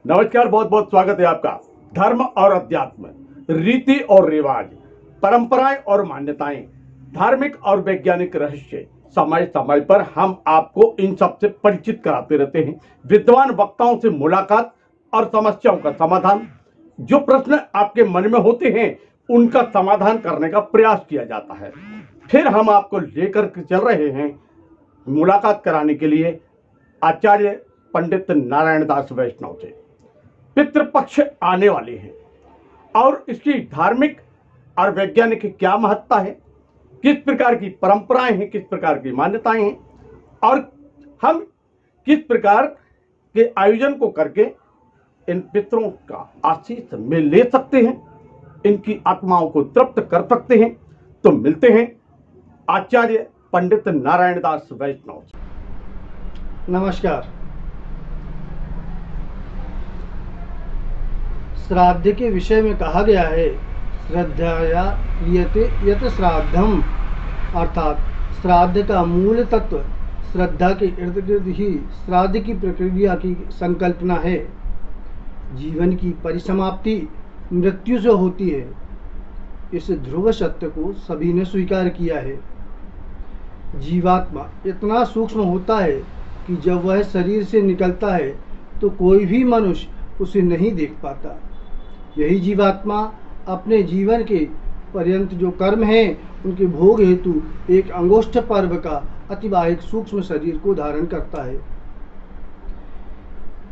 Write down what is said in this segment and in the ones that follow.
नमस्कार, बहुत बहुत स्वागत है आपका। धर्म और अध्यात्म, रीति और रिवाज, परंपराएं और मान्यताएं, धार्मिक और वैज्ञानिक रहस्य, समय समय पर हम आपको इन सब से परिचित कराते रहते हैं। विद्वान वक्ताओं से मुलाकात और समस्याओं का समाधान, जो प्रश्न आपके मन में होते हैं उनका समाधान करने का प्रयास किया जाता है। फिर हम आपको लेकर के चल रहे हैं मुलाकात कराने के लिए आचार्य पंडित नारायण दास वैष्णव से। पितृपक्ष आने वाले हैं और इसकी धार्मिक और वैज्ञानिक क्या महत्ता है, किस प्रकार की परंपराएं हैं, किस प्रकार की मान्यताएं हैं और हम किस प्रकार के आयोजन को करके इन पितरों का आशीष में ले सकते हैं, इनकी आत्माओं को तृप्त कर सकते हैं। तो मिलते हैं आचार्य पंडित नारायण दास वैष्णव। नमस्कार। श्राद्ध के विषय में कहा गया है, श्रद्धाया क्रियते यत श्राद्धम, अर्थात श्राद्ध का मूल तत्व श्रद्धा के इर्द गिर्द ही श्राद्ध की प्रक्रिया की संकल्पना है। जीवन की परिसमाप्ति मृत्यु से होती है। इस ध्रुव सत्य को सभी ने स्वीकार किया है। जीवात्मा इतना सूक्ष्म होता है कि जब वह शरीर से निकलता है तो कोई भी मनुष्य उसे नहीं देख पाता। यही जीवात्मा अपने जीवन के पर्यंत जो कर्म हैं उनके भोग हेतु एक अंगुष्ठ पर्व का अतिवाहिक सूक्ष्म शरीर को धारण करता है।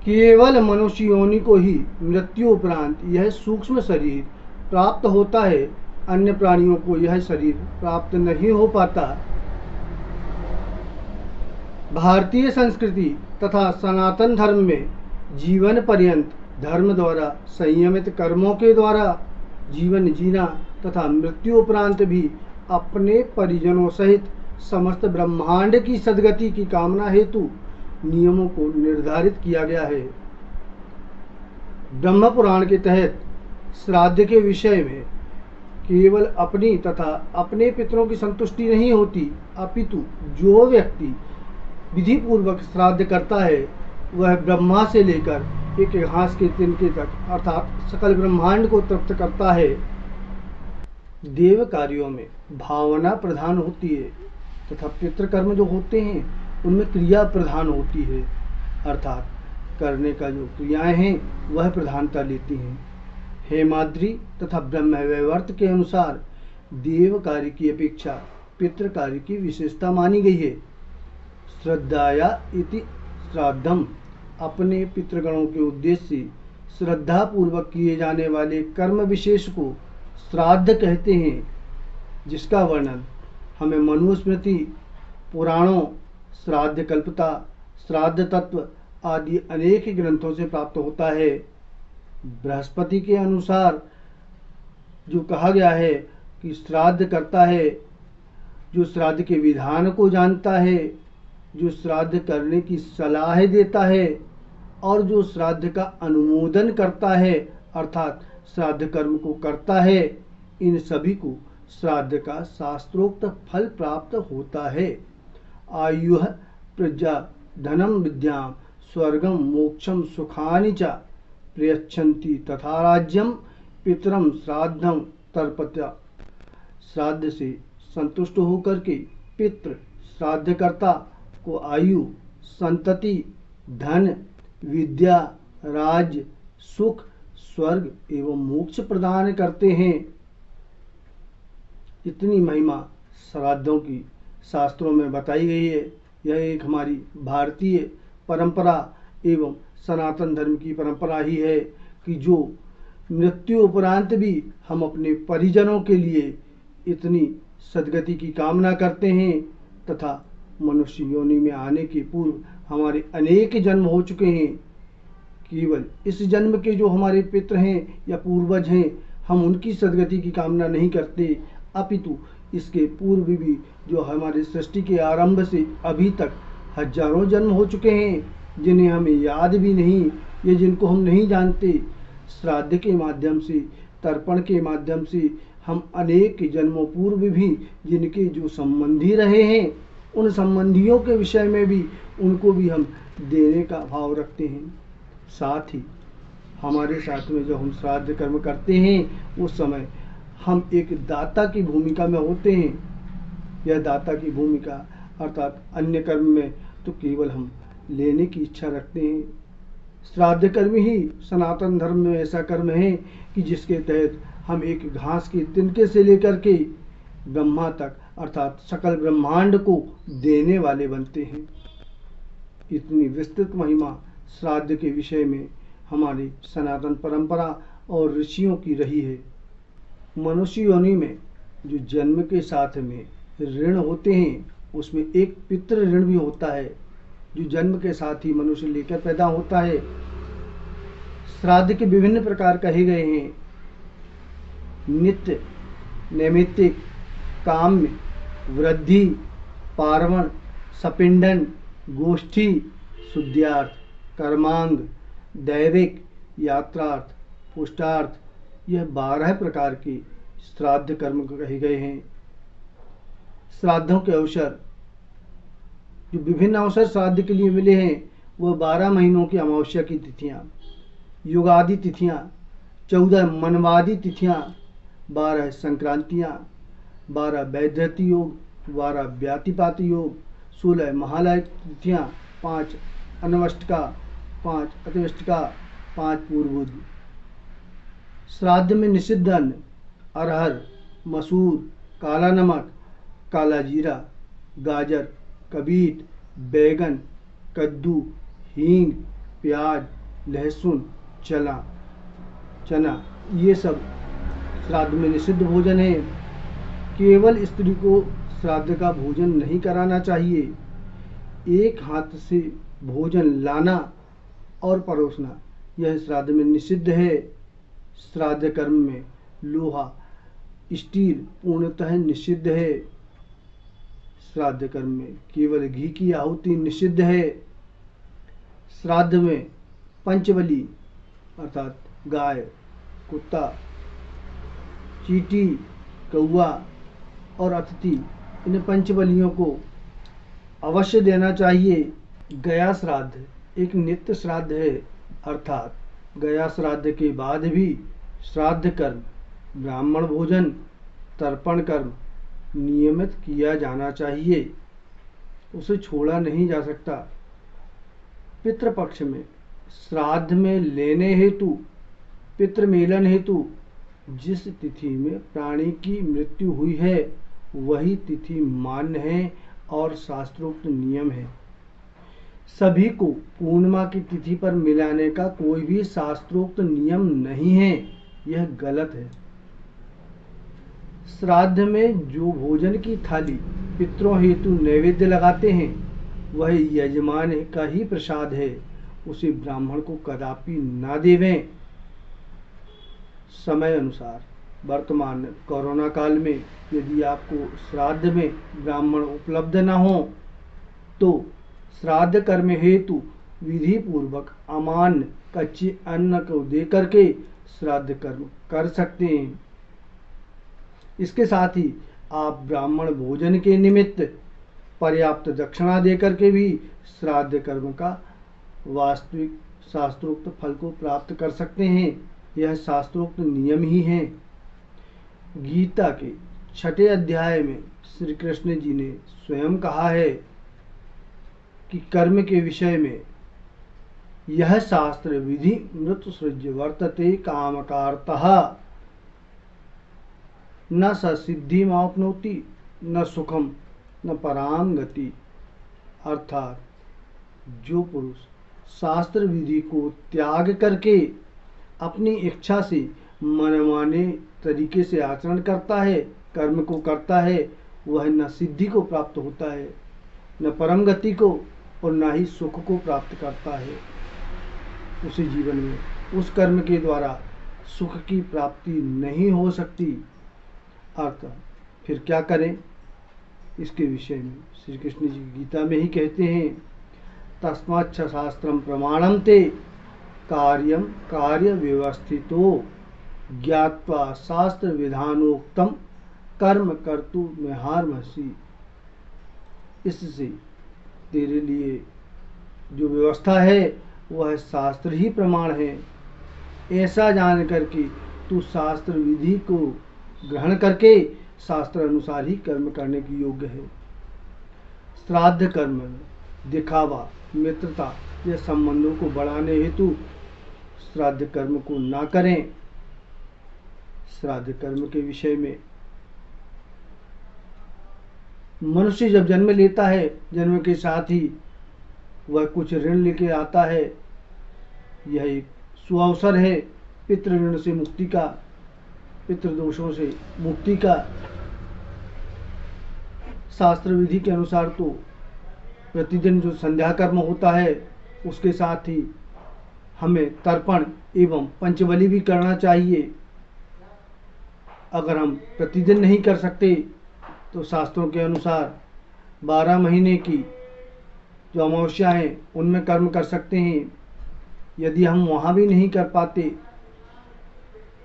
केवल मनुष्य योनि को ही मृत्यु उपरांत यह सूक्ष्म शरीर प्राप्त होता है। अन्य प्राणियों को यह शरीर प्राप्त नहीं हो पाता। भारतीय संस्कृति तथा सनातन धर्म में जीवन पर्यंत धर्म द्वारा संयमित कर्मों के द्वारा जीवन जीना तथा मृत्यु उपरांत भी अपने परिजनों सहित समस्त ब्रह्मांड की सद्गति की कामना हेतु नियमों को निर्धारित किया गया है। ब्रह्म पुराण के तहत श्राद्ध के विषय में केवल अपनी तथा अपने पितरों की संतुष्टि नहीं होती, अपितु जो व्यक्ति विधि पूर्वक श्राद्ध करता है वह ब्रह्मा से लेकर एक घास के तिनके तक अर्थात सकल ब्रह्मांड को तृप्त करता है। देव कार्यों में भावना प्रधान होती है तथा पितृकर्म जो होते हैं उनमें क्रिया प्रधान होती है, अर्थात करने का जो क्रियाएं हैं वह प्रधानता लेती हैं। हेमाद्रि तथा ब्रह्मवैवर्त के अनुसार देव कार्य की अपेक्षा पितृ कार्य की विशेषता मानी गई है। श्रद्धाया इति श्राद्धम, अपने पितृगणों के उद्देश्य से श्रद्धा पूर्वक किए जाने वाले कर्म विशेष को श्राद्ध कहते हैं, जिसका वर्णन हमें मनुस्मृति, पुराणों, श्राद्ध कल्पता, श्राद्ध तत्व आदि अनेक ग्रंथों से प्राप्त होता है। बृहस्पति के अनुसार जो कहा गया है कि श्राद्ध करता है जो श्राद्ध के विधान को जानता है, जो श्राद्ध करने की सलाह देता है और जो श्राद्ध का अनुमोदन करता है अर्थात श्राद्ध कर्म को करता है, इन सभी को श्राद्ध का शास्त्रोक्त फल प्राप्त होता है। आयु प्रजा धनम विद्याम स्वर्गम मोक्षम सुखानि च प्रयच्छन्ति तथा राज्यम पितरम श्राद्धम तर्पत्या। श्राद्ध से संतुष्ट होकर के पितृ श्राद्धकर्ता को आयु, संतति, धन, विद्या, राज्य, सुख, स्वर्ग एवं मोक्ष प्रदान करते हैं। इतनी महिमा श्राद्धों की शास्त्रों में बताई गई है। यह एक हमारी भारतीय परंपरा एवं सनातन धर्म की परंपरा ही है कि जो मृत्यु उपरांत भी हम अपने परिजनों के लिए इतनी सद्गति की कामना करते हैं तथा मनुष्य योनि में आने के पूर्व हमारे अनेक जन्म हो चुके हैं। केवल इस जन्म के जो हमारे पितृ हैं या पूर्वज हैं हम उनकी सद्गति की कामना नहीं करते, अपितु इसके पूर्व भी जो हमारे सृष्टि के आरंभ से अभी तक हजारों जन्म हो चुके हैं जिन्हें हमें याद भी नहीं, ये जिनको हम नहीं जानते, श्राद्ध के माध्यम से, तर्पण के माध्यम से हम अनेक जन्मों पूर्व भी जिनके जो संबंधी रहे हैं उन संबंधियों के विषय में भी उनको भी हम देने का भाव रखते हैं। साथ ही हमारे साथ में जब हम श्राद्ध कर्म करते हैं उस समय हम एक दाता की भूमिका में होते हैं। यह दाता की भूमिका अर्थात अन्य कर्म में तो केवल हम लेने की इच्छा रखते हैं। श्राद्ध कर्म ही सनातन धर्म में ऐसा कर्म है कि जिसके तहत हम एक घास के तिनके से लेकर के ब्रह्मा तक अर्थात सकल ब्रह्मांड को देने वाले बनते हैं। इतनी विस्तृत महिमा श्राद्ध के विषय में हमारी सनातन परंपरा और ऋषियों की रही है। मनुष्य योनि में जो जन्म के साथ में ऋण होते हैं उसमें एक पितृ ऋण भी होता है जो जन्म के साथ ही मनुष्य लेकर पैदा होता है। श्राद्ध के विभिन्न प्रकार कहे गए हैं। नित्य, नैमित्तिक, काम्य, वृद्धि, पार्वण, सपिंडन, गोष्ठी, शुद्ध्यार्थ, कर्मांग, दैविक, यात्रार्थ, पुष्टार्थ, यह 12 प्रकार के श्राद्ध कर्म कहे गए हैं। श्राद्धों के अवसर, जो विभिन्न अवसर श्राद्ध के लिए मिले हैं वह 12 महीनों की अमावस्या की तिथियां, युगादि तिथियां, 14 मनवादि तिथियां, 12 संक्रांतियां, 12 वैधृति योग, 12 व्यातिपात योग, 16 महालय तिथियां, 5 अनवष्टका, 5 अतिवष्टका, 5 पूर्वोद। श्राद्ध में निषिद्ध अन्न अरहर, मसूर, काला नमक, काला जीरा, गाजर, कबीत, बैगन, कद्दू, हींग, प्याज, लहसुन, चना, ये सब श्राद्ध में निषिद्ध भोजन है। केवल स्त्री को श्राद्ध का भोजन नहीं कराना चाहिए। एक हाथ से भोजन लाना और परोसना यह श्राद्ध में निषिद्ध है। श्राद्ध कर्म में लोहा, स्टील पूर्णतः निषिद्ध है। श्राद्ध कर्म में केवल घी की आहुति निषिद्ध है। श्राद्ध में पंचबली अर्थात गाय, कुत्ता, चींटी, कौवा और अतिथि, इन पंचबलियों को अवश्य देना चाहिए। गया श्राद्ध एक नित्य श्राद्ध है अर्थात गया श्राद्ध के बाद भी श्राद्ध कर्म, ब्राह्मण भोजन, तर्पण कर्म नियमित किया जाना चाहिए, उसे छोड़ा नहीं जा सकता। पितृपक्ष में श्राद्ध में लेने हेतु, पितृमेलन हेतु जिस तिथि में प्राणी की मृत्यु हुई है वही तिथि मान्य है और शास्त्रोक्त नियम है। सभी को पूर्णिमा की तिथि पर मिलाने का कोई भी शास्त्रोक्त नियम नहीं है, यह गलत है। श्राद्ध में जो भोजन की थाली पितरों हेतु नैवेद्य लगाते हैं वह यजमान का ही प्रसाद है, उसे ब्राह्मण को कदापि ना देवें। समय अनुसार वर्तमान कोरोना काल में यदि आपको श्राद्ध में ब्राह्मण उपलब्ध न हो तो श्राद्ध कर्म हेतु विधि पूर्वक अमान्य कच्चे अन्न को देकर के श्राद्ध कर्म कर सकते हैं। इसके साथ ही आप ब्राह्मण भोजन के निमित्त पर्याप्त दक्षिणा देकर के भी श्राद्ध कर्म का वास्तविक शास्त्रोक्त फल को प्राप्त कर सकते हैं, यह शास्त्रोक्त नियम ही है। गीता के 6 अध्याय में श्री कृष्ण जी ने स्वयं कहा है कि कर्म के विषय में यह शास्त्र विधि मृत सृज्य वर्तते कामकारतः न स सिद्धिमाप्नोति न सुखम न पराम गति। अर्थात जो पुरुष शास्त्र विधि को त्याग करके अपनी इच्छा से मनमाने तरीके से आचरण करता है, कर्म को करता है, वह न सिद्धि को प्राप्त होता है, न परम गति को और न ही सुख को प्राप्त करता है। उसे जीवन में उस कर्म के द्वारा सुख की प्राप्ति नहीं हो सकती। अर्थ फिर क्या करें, इसके विषय में श्री कृष्ण जी गीता में ही कहते हैं, तस्माच्च शास्त्रम प्रमाणम ते कार्यम कार्य व्यवस्थितो ज्ञात्वा शास्त्र विधानोक्तम कर्म कर्तु मेहार्मसि। इससे तेरे लिए जो व्यवस्था है वह शास्त्र ही प्रमाण है। ऐसा जान करके तू शास्त्र विधि को ग्रहण करके शास्त्र अनुसार ही कर्म करने की योग्य है। श्राद्ध कर्म में दिखावा, मित्रता या संबंधों को बढ़ाने हेतु श्राद्ध कर्म को ना करें। श्राद्ध कर्म के विषय में मनुष्य जब जन्म लेता है, जन्म के साथ ही वह कुछ ऋण लेके आता है। यह एक सुअवसर है पितृ ऋण से मुक्ति का, पितृदोषों से मुक्ति का। शास्त्र विधि के अनुसार तो प्रतिदिन जो संध्या कर्म होता है उसके साथ ही हमें तर्पण एवं पंचबलि भी करना चाहिए। अगर हम प्रतिदिन नहीं कर सकते तो शास्त्रों के अनुसार 12 महीने की जो अमावस्या है उनमें कर्म कर सकते हैं। यदि हम वहाँ भी नहीं कर पाते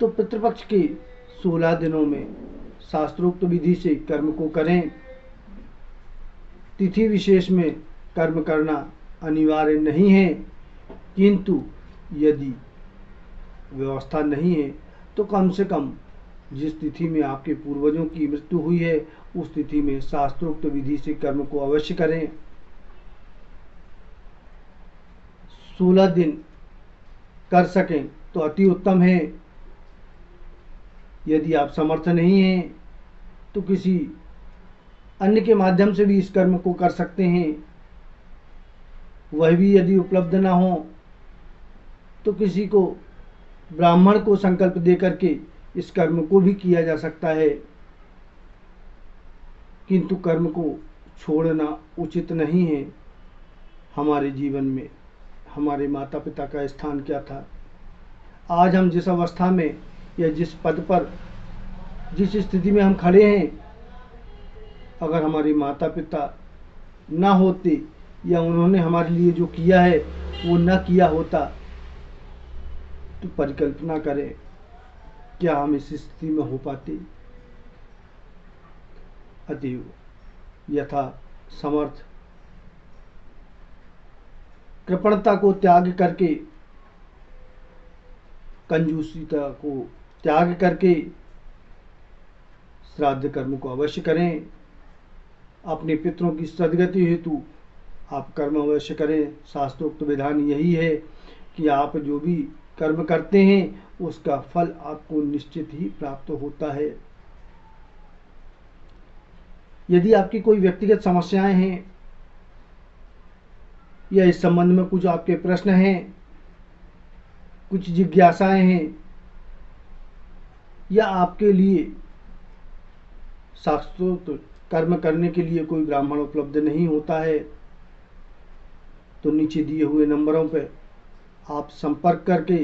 तो पितृपक्ष के 16 दिनों में शास्त्रोक्त विधि से कर्म को करें। तिथि विशेष में कर्म करना अनिवार्य नहीं है, किंतु यदि व्यवस्था नहीं है तो कम से कम जिस तिथि में आपके पूर्वजों की मृत्यु हुई है उस तिथि में शास्त्रोक्त विधि से कर्म को अवश्य करें। 16 दिन कर सकें तो अति उत्तम है। यदि आप समर्थ नहीं हैं तो किसी अन्य के माध्यम से भी इस कर्म को कर सकते हैं। वह भी यदि उपलब्ध ना हो तो किसी को ब्राह्मण को संकल्प दे करके इस कर्म को भी किया जा सकता है, किंतु कर्म को छोड़ना उचित नहीं है। हमारे जीवन में हमारे माता पिता का स्थान क्या था? आज हम जिस अवस्था में या जिस पद पर, जिस स्थिति में हम खड़े हैं, अगर हमारे माता पिता ना होते या उन्होंने हमारे लिए जो किया है वो ना किया होता तो परिकल्पना करें क्या हम इस स्थिति में हो पाते। अतएव यथा समर्थ कृपणता को त्याग करके, कंजूसिता को त्याग करके श्राद्ध कर्म को अवश्य करें। अपने पितरों की सद्गति हेतु आप कर्म अवश्य करें। शास्त्रोक्त विधान यही है कि आप जो भी कर्म करते हैं उसका फल आपको निश्चित ही प्राप्त होता है। यदि आपकी कोई व्यक्तिगत समस्याएं हैं या इस संबंध में कुछ आपके प्रश्न हैं, कुछ जिज्ञासाएं हैं, या आपके लिए शास्त्रोक्त कर्म करने के लिए कोई ब्राह्मण उपलब्ध नहीं होता है, तो नीचे दिए हुए नंबरों पर आप संपर्क करके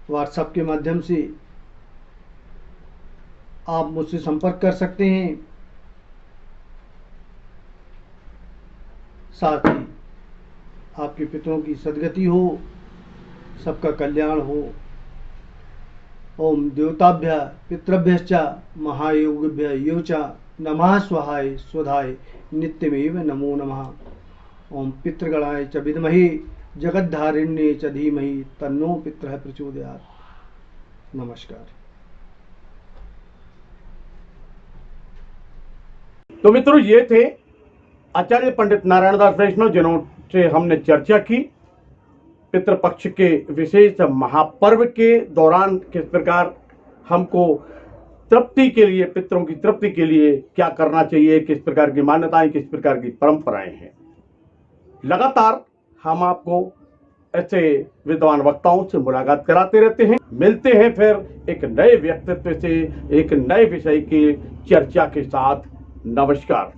व्हाट्सएप के माध्यम से आप मुझसे संपर्क कर सकते हैं। साथ ही आपके पितरों की सद्गति हो, सबका कल्याण हो। ओम देवताभ्य पितृभ्यश्च महायोगिभ्य यो च नमः स्वाहाय स्वधाय नित्यमेव नमो नमः। ओम पितृगणाय च विद्महे जगद्धारिण्ये च धीमहि तन्नो पितरः प्रचोदयात्। नमस्कार। तो मित्रों, ये थे आचार्य पंडित नारायण दास वैष्णव, जिन्होंने हमने चर्चा की पितृपक्ष के विशेष महापर्व के दौरान किस प्रकार हमको तृप्ति के लिए, पितरों की तृप्ति के लिए क्या करना चाहिए, किस प्रकार की मान्यताएं, किस प्रकार की परंपराएं हैं। लगातार हम आपको ऐसे विद्वान वक्ताओं से मुलाकात कराते रहते हैं। मिलते हैं फिर एक नए व्यक्तित्व से, एक नए विषय की चर्चा के साथ। नमस्कार।